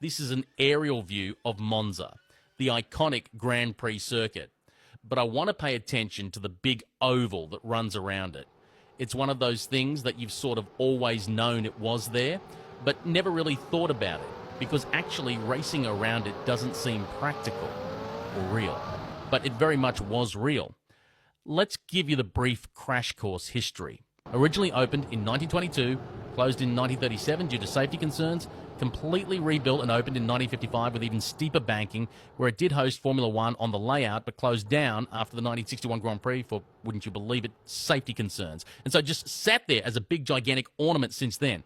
This is an aerial view of Monza, the iconic Grand Prix circuit. But I want to pay attention to the big oval that runs around it. It's one of those things that you've sort of always known it was there, but never really thought about it, because actually racing around it doesn't seem practical or real. But it very much was real. Let's give you the brief crash course history. Originally opened in 1922, closed in 1937 due to safety concerns, completely rebuilt and opened in 1955 with even steeper banking, where it did host Formula One on the layout, but closed down after the 1961 Grand Prix for, wouldn't you believe it, safety concerns. And so just sat there as a big, gigantic ornament since then.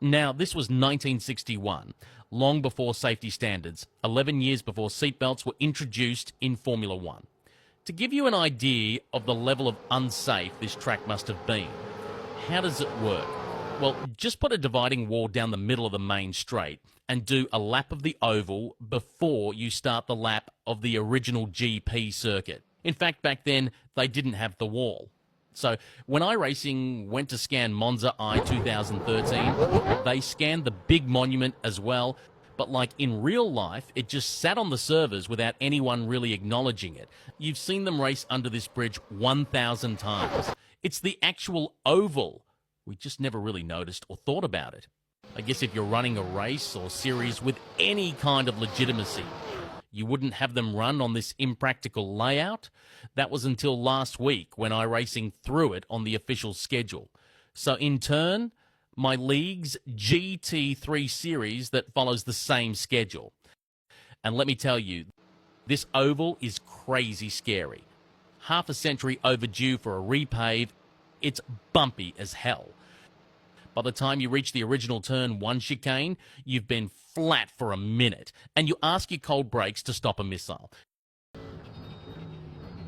Now, this was 1961, long before safety standards, 11 years before seatbelts were introduced in Formula One. To give you an idea of the level of unsafe this track must have been, how does it work? Well, just put a dividing wall down the middle of the main straight and do a lap of the oval before you start the lap of the original GP circuit. In fact, back then, they didn't have the wall. So when iRacing went to scan Monza I 2013, they scanned the big monument as well. But like in real life, it just sat on the servers without anyone really acknowledging it. You've seen them race under this bridge 1,000 times. It's the actual oval. We just never really noticed or thought about it. I guess if you're running a race or series with any kind of legitimacy, you wouldn't have them run on this impractical layout. That was until last week when iRacing threw it on the official schedule. So in turn, my league's GT3 series that follows the same schedule. And let me tell you, this oval is crazy scary. Half a century overdue for a repave. It's bumpy as hell. By the time you reach the original turn 1 chicane, you've been flat for a minute, and you ask your cold brakes to stop a missile.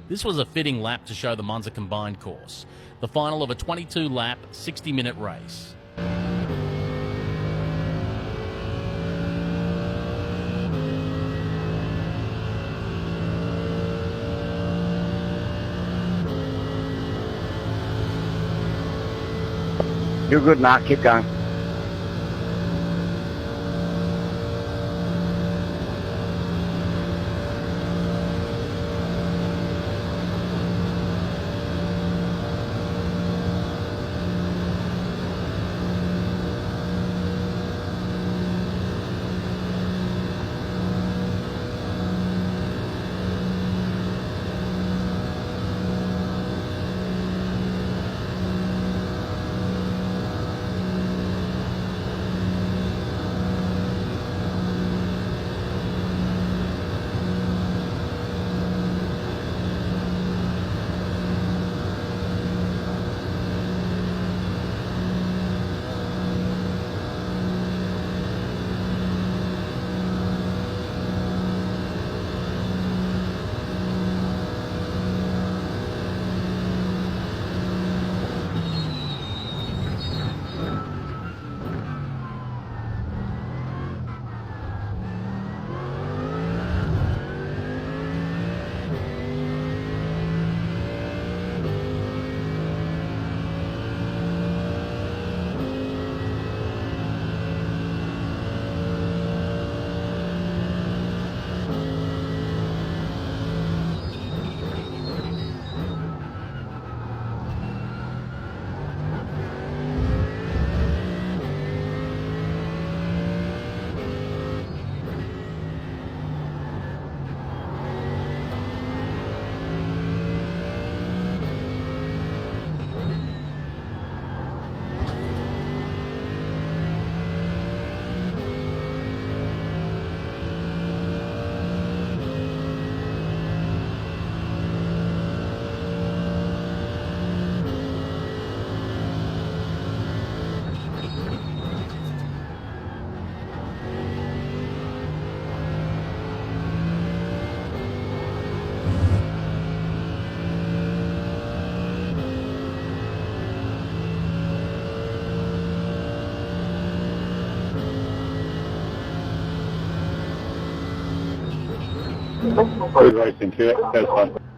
This was a fitting lap to show the Monza combined course, the final of a 22-lap, 60-minute race. You're good, Mark. Keep going. Good racing to it. Goes fun.